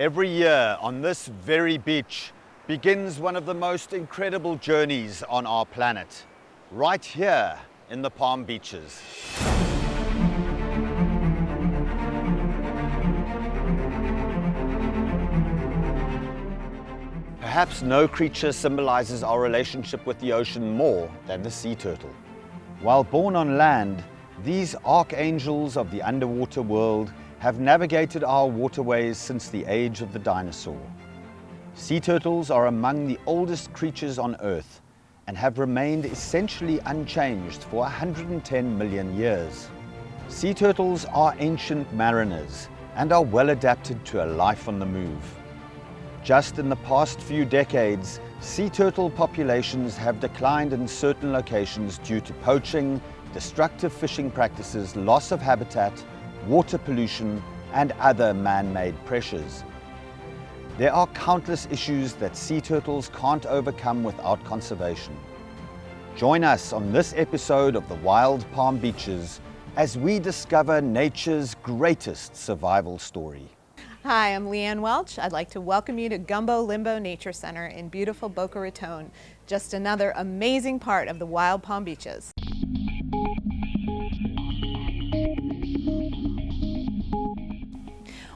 Every year on this very beach begins one of the most incredible journeys on our planet, right here in the Palm Beaches. Perhaps no creature symbolizes our relationship with the ocean more than the sea turtle. While born on land, these archangels of the underwater world have navigated our waterways since the age of the dinosaur. Sea turtles are among the oldest creatures on Earth and have remained essentially unchanged for 110 million years. Sea turtles are ancient mariners and are well adapted to a life on the move. Just in the past few decades, sea turtle populations have declined in certain locations due to poaching, destructive fishing practices, loss of habitat, water pollution, and other man-made pressures. There are countless issues that sea turtles can't overcome without conservation. Join us on this episode of the Wild Palm Beaches as we discover nature's greatest survival story. Hi, I'm Leanne Welch. I'd like to welcome you to Gumbo Limbo Nature Center in beautiful Boca Raton, just another amazing part of the Wild Palm Beaches.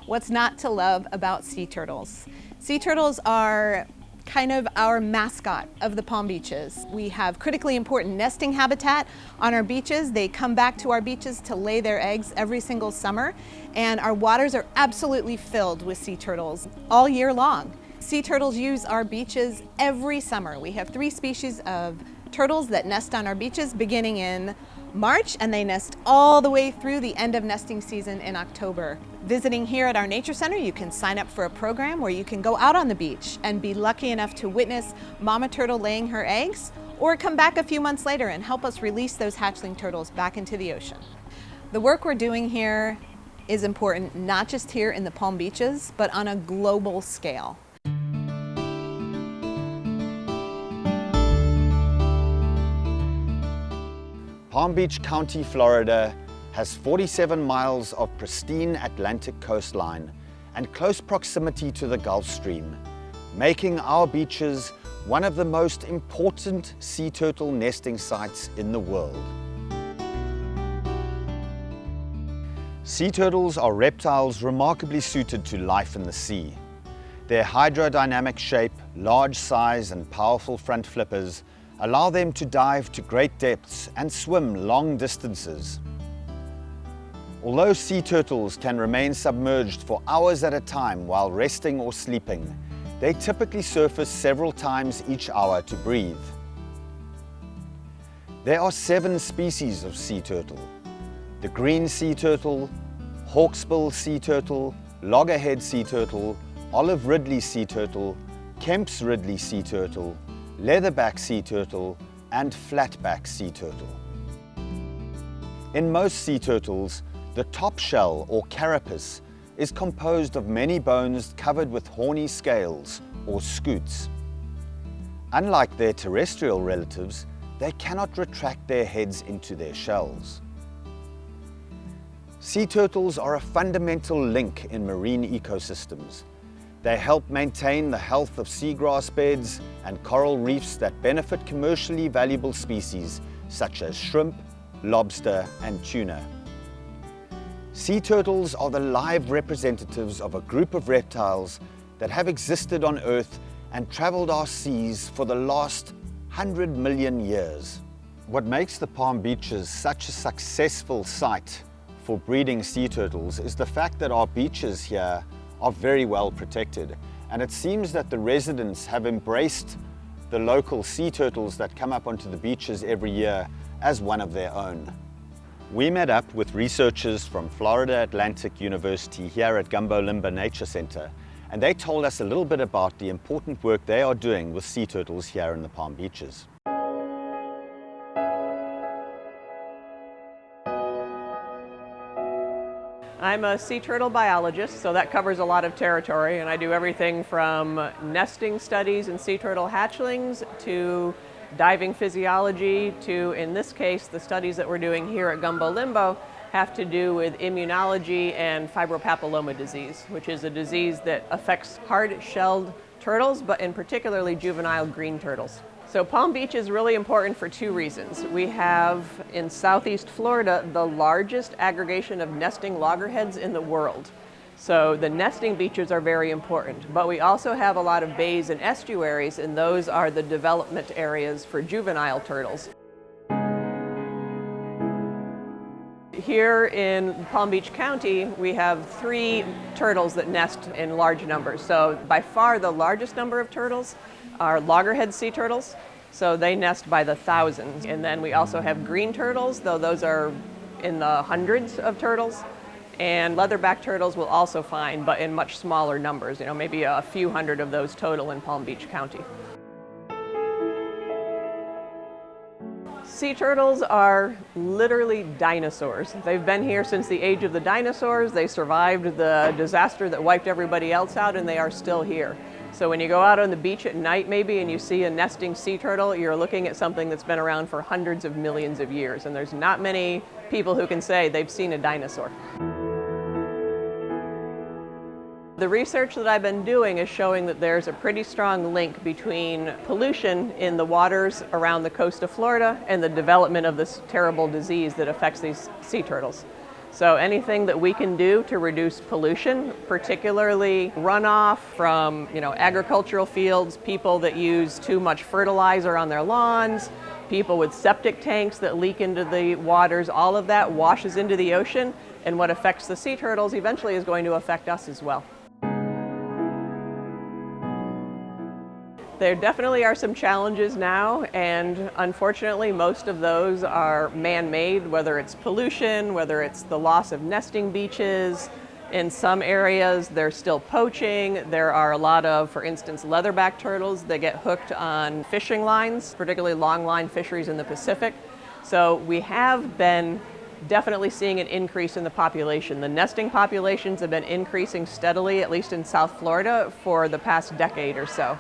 What's not to love about sea turtles? Sea turtles are kind of our mascot of the Palm Beaches. We have critically important nesting habitat on our beaches. They come back to our beaches to lay their eggs every single summer, and our waters are absolutely filled with sea turtles all year long. Sea turtles use our beaches every summer. We have 3 species of turtles that nest on our beaches beginning in March, and they nest all the way through the end of nesting season in October. Visiting here at our Nature Center, you can sign up for a program where you can go out on the beach and be lucky enough to witness mama turtle laying her eggs, or come back a few months later and help us release those hatchling turtles back into the ocean. The work we're doing here is important, not just here in the Palm Beaches, but on a global scale. Palm Beach County, Florida has 47 miles of pristine Atlantic coastline and close proximity to the Gulf Stream, making our beaches one of the most important sea turtle nesting sites in the world. Sea turtles are reptiles remarkably suited to life in the sea. Their hydrodynamic shape, large size, and powerful front flippers allow them to dive to great depths and swim long distances. Although sea turtles can remain submerged for hours at a time while resting or sleeping, they typically surface several times each hour to breathe. There are 7 species of sea turtle: the green sea turtle, hawksbill sea turtle, loggerhead sea turtle, olive ridley sea turtle, Kemp's ridley sea turtle, leatherback sea turtle, and flatback sea turtle. In most sea turtles, the top shell or carapace is composed of many bones covered with horny scales or scutes. Unlike their terrestrial relatives, they cannot retract their heads into their shells. Sea turtles are a fundamental link in marine ecosystems. They help maintain the health of seagrass beds and coral reefs that benefit commercially valuable species such as shrimp, lobster, and tuna. Sea turtles are the live representatives of a group of reptiles that have existed on Earth and traveled our seas for the last 100 million years. What makes the Palm Beaches such a successful site for breeding sea turtles is the fact that our beaches here are very well protected, and it seems that the residents have embraced the local sea turtles that come up onto the beaches every year as one of their own. We met up with researchers from Florida Atlantic University here at Gumbo Limbo Nature Center, and they told us a little bit about the important work they are doing with sea turtles here in the Palm Beaches. I'm a sea turtle biologist, so that covers a lot of territory, and I do everything from nesting studies in sea turtle hatchlings to diving physiology to, in this case, the studies that we're doing here at Gumbo Limbo have to do with immunology and fibropapilloma disease, which is a disease that affects hard-shelled turtles, but in particularly juvenile green turtles. So Palm Beach is really important for two reasons. We have in southeast Florida the largest aggregation of nesting loggerheads in the world. So the nesting beaches are very important, but we also have a lot of bays and estuaries, and those are the development areas for juvenile turtles. Here in Palm Beach County, we have 3 turtles that nest in large numbers. So by far the largest number of turtles are loggerhead sea turtles. So they nest by the thousands. And then we also have green turtles, though those are in the hundreds of turtles. And leatherback turtles will also find, but in much smaller numbers, maybe a few hundred of those total in Palm Beach County. Sea turtles are literally dinosaurs. They've been here since the age of the dinosaurs. They survived the disaster that wiped everybody else out, and they are still here. So when you go out on the beach at night maybe and you see a nesting sea turtle, you're looking at something that's been around for hundreds of millions of years, and there's not many people who can say they've seen a dinosaur. The research that I've been doing is showing that there's a pretty strong link between pollution in the waters around the coast of Florida and the development of this terrible disease that affects these sea turtles. So anything that we can do to reduce pollution, particularly runoff from agricultural fields, people that use too much fertilizer on their lawns, people with septic tanks that leak into the waters, all of that washes into the ocean, and what affects the sea turtles eventually is going to affect us as well. There definitely are some challenges now, and unfortunately most of those are man-made, whether it's pollution, whether it's the loss of nesting beaches. In some areas they're still poaching. There are a lot of, for instance, leatherback turtles that get hooked on fishing lines, particularly long line fisheries in the Pacific. So we have been definitely seeing an increase in the population. The nesting populations have been increasing steadily, at least in South Florida, for the past decade or so.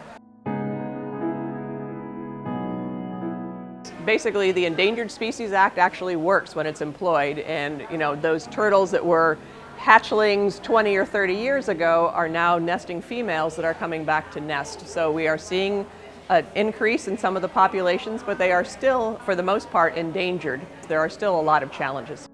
Basically, the Endangered Species Act actually works when it's employed, and those turtles that were hatchlings 20 or 30 years ago are now nesting females that are coming back to nest. So we are seeing an increase in some of the populations, but they are still, for the most part, endangered. There are still a lot of challenges.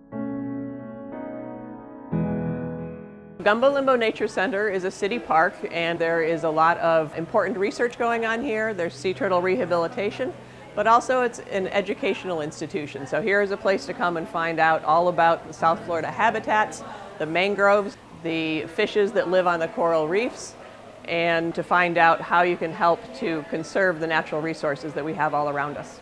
Gumbo Limbo Nature Center is a city park, and there is a lot of important research going on here. There's sea turtle rehabilitation, but also it's an educational institution. So here is a place to come and find out all about the South Florida habitats, the mangroves, the fishes that live on the coral reefs, and to find out how you can help to conserve the natural resources that we have all around us.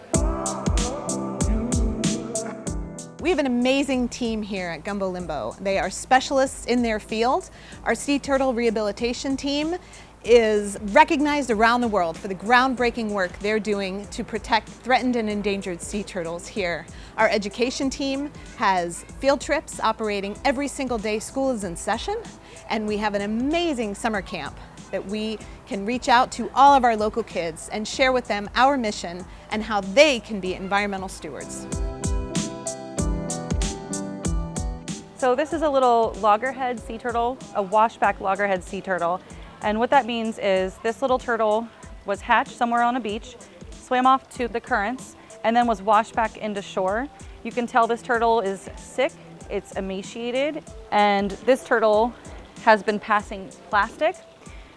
We have an amazing team here at Gumbo Limbo. They are specialists in their field. Our sea turtle rehabilitation team is recognized around the world for the groundbreaking work they're doing to protect threatened and endangered sea turtles here. Our education team has field trips operating every single day school is in session, and we have an amazing summer camp that we can reach out to all of our local kids and share with them our mission and how they can be environmental stewards. So this is a little loggerhead sea turtle, a washback loggerhead sea turtle. And what that means is this little turtle was hatched somewhere on a beach, swam off to the currents, and then was washed back into shore. You can tell this turtle is sick, it's emaciated, and this turtle has been passing plastic.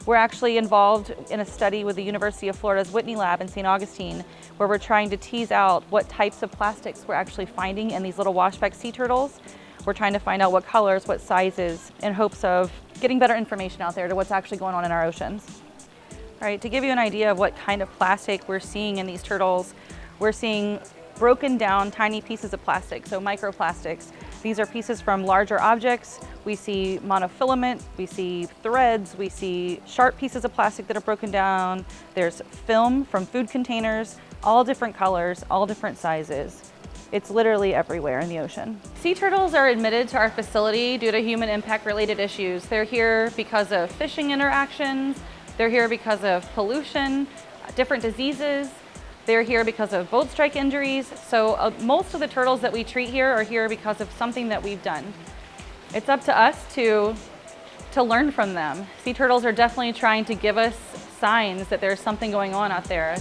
We're actually involved in a study with the University of Florida's Whitney Lab in St. Augustine, where we're trying to tease out what types of plastics we're actually finding in these little washback sea turtles. We're trying to find out what colors, what sizes, in hopes of getting better information out there to what's actually going on in our oceans. All right, to give you an idea of what kind of plastic we're seeing in these turtles, we're seeing broken down tiny pieces of plastic, so microplastics. These are pieces from larger objects. We see monofilament, we see threads, we see sharp pieces of plastic that are broken down. There's film from food containers, all different colors, all different sizes. It's literally everywhere in the ocean. Sea turtles are admitted to our facility due to human impact related issues. They're here because of fishing interactions. They're here because of pollution, different diseases. They're here because of boat strike injuries, so most of the turtles that we treat here are here because of something that we've done. It's up to us to learn from them. Sea turtles are definitely trying to give us signs that there's something going on out there.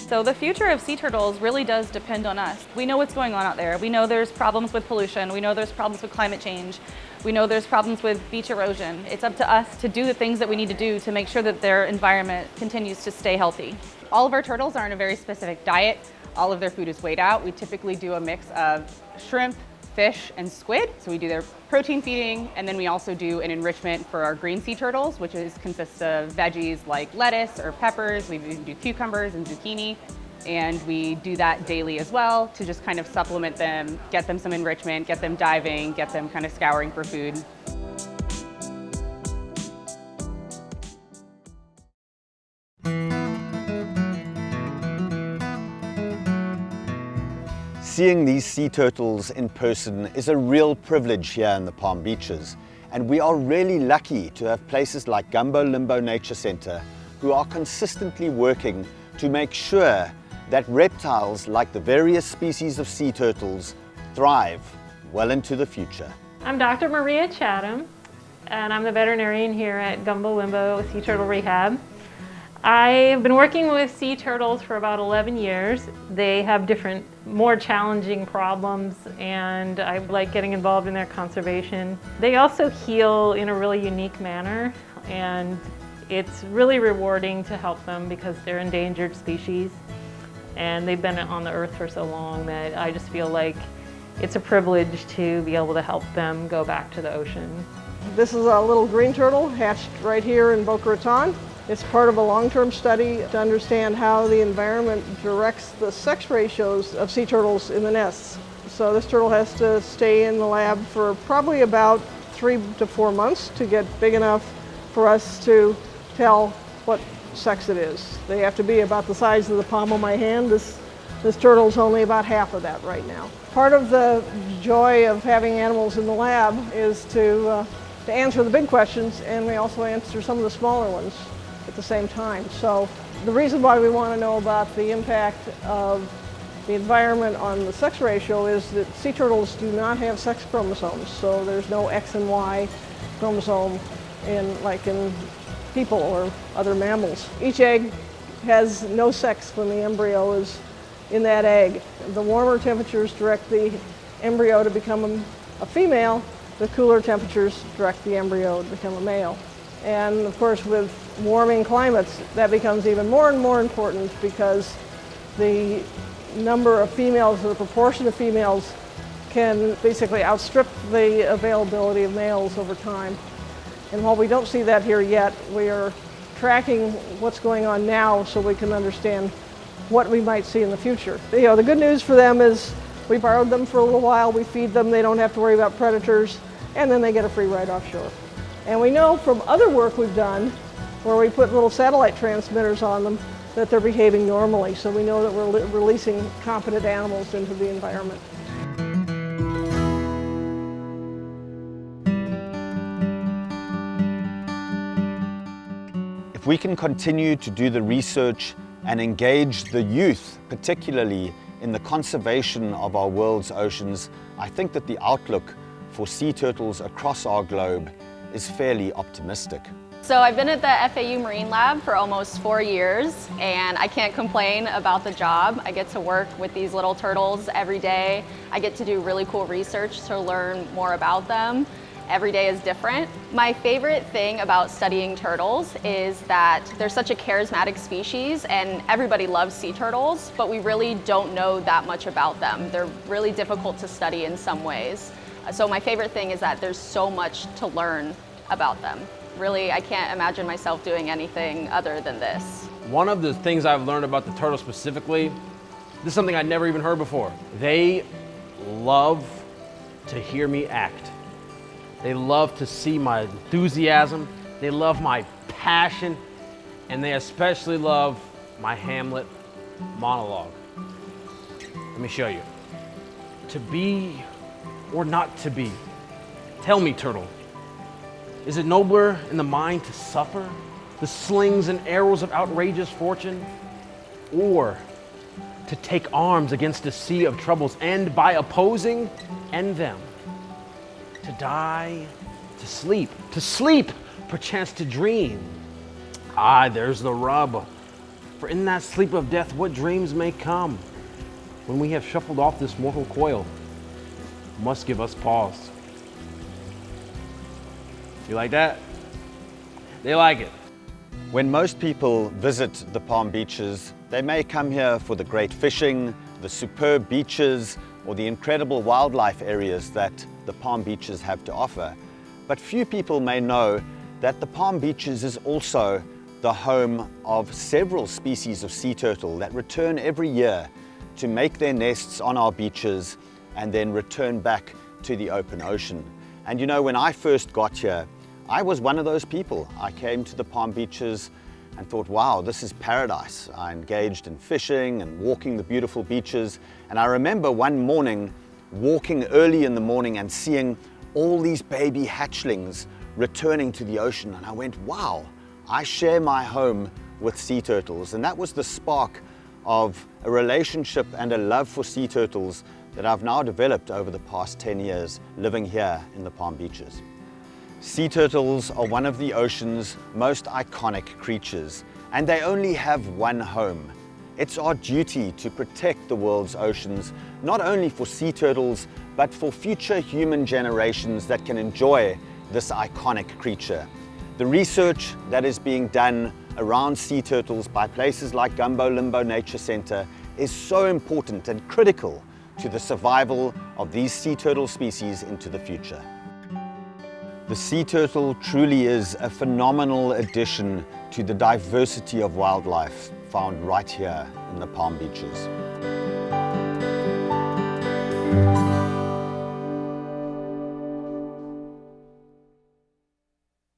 So the future of sea turtles really does depend on us. We know what's going on out there. We know there's problems with pollution. We know there's problems with climate change. We know there's problems with beach erosion. It's up to us to do the things that we need to do to make sure that their environment continues to stay healthy. All of our turtles are on a very specific diet. All of their food is weighed out. We typically do a mix of shrimp, fish, and squid. So we do their protein feeding, and then we also do an enrichment for our green sea turtles, which consists of veggies like lettuce or peppers. We do cucumbers and zucchini, and we do that daily as well to just kind of supplement them, get them some enrichment, get them diving, get them kind of scouring for food. Seeing these sea turtles in person is a real privilege here in the Palm Beaches, and we are really lucky to have places like Gumbo Limbo Nature Center who are consistently working to make sure that reptiles like the various species of sea turtles thrive well into the future. I'm Dr. Maria Chatham, and I'm the veterinarian here at Gumbo Limbo Sea Turtle Rehab. I've been working with sea turtles for about 11 years. They have different, more challenging problems, and I like getting involved in their conservation. They also heal in a really unique manner, and it's really rewarding to help them because they're endangered species, and they've been on the earth for so long that I just feel like it's a privilege to be able to help them go back to the ocean. This is a little green turtle hatched right here in Boca Raton. It's part of a long-term study to understand how the environment directs the sex ratios of sea turtles in the nests. So this turtle has to stay in the lab for probably about 3 to 4 months to get big enough for us to tell what sex it is. They have to be about the size of the palm of my hand. This turtle's only about half of that right now. Part of the joy of having animals in the lab is to answer the big questions, and we also answer some of the smaller ones at the same time. So the reason why we want to know about the impact of the environment on the sex ratio is that sea turtles do not have sex chromosomes, so there's no X and Y chromosome like in people or other mammals. Each egg has no sex when the embryo is in that egg. The warmer temperatures direct the embryo to become a female, the cooler temperatures direct the embryo to become a male. And of course, with warming climates, that becomes even more and more important because the number of females or the proportion of females can basically outstrip the availability of males over time. And while we don't see that here yet, we are tracking what's going on now so we can understand what we might see in the future. You know, the good news for them is we borrowed them for a little while, we feed them, they don't have to worry about predators, and then they get a free ride offshore. And we know from other work we've done, where we put little satellite transmitters on them, that they're behaving normally. So we know that we're releasing competent animals into the environment. If we can continue to do the research and engage the youth, particularly in the conservation of our world's oceans, I think that the outlook for sea turtles across our globe is fairly optimistic. So I've been at the FAU Marine Lab for almost 4 years, and I can't complain about the job. I get to work with these little turtles every day. I get to do really cool research to learn more about them. Every day is different. My favorite thing about studying turtles is that they're such a charismatic species, and everybody loves sea turtles, but we really don't know that much about them. They're really difficult to study in some ways. So my favorite thing is that there's so much to learn about them. Really, I can't imagine myself doing anything other than this. One of the things I've learned about the turtles specifically, this is something I'd never even heard before. They love to hear me act. They love to see my enthusiasm. They love my passion, and they especially love my Hamlet monologue. Let me show you. To be or not to be? Tell me, turtle, is it nobler in the mind to suffer the slings and arrows of outrageous fortune, or to take arms against a sea of troubles and by opposing, end them. To die, to sleep, perchance to dream. Ah, there's the rub. For in that sleep of death, what dreams may come when we have shuffled off this mortal coil must give us pause. You like that? They like it. When most people visit the Palm Beaches, they may come here for the great fishing, the superb beaches, or the incredible wildlife areas that the Palm Beaches have to offer. But few people may know that the Palm Beaches is also the home of several species of sea turtle that return every year to make their nests on our beaches and then return back to the open ocean. And you know, when I first got here, I was one of those people. I came to the Palm Beaches and thought, wow, this is paradise. I engaged in fishing and walking the beautiful beaches. And I remember one morning walking early in the morning and seeing all these baby hatchlings returning to the ocean. And I went, wow, I share my home with sea turtles. And that was the spark of a relationship and a love for sea turtles that I've now developed over the past 10 years living here in the Palm Beaches. Sea turtles are one of the ocean's most iconic creatures, and they only have one home. It's our duty to protect the world's oceans, not only for sea turtles, but for future human generations that can enjoy this iconic creature. The research that is being done around sea turtles by places like Gumbo, Limbo Nature Center is so important and critical to the survival of these sea turtle species into the future. The sea turtle truly is a phenomenal addition to the diversity of wildlife found right here in the Palm Beaches.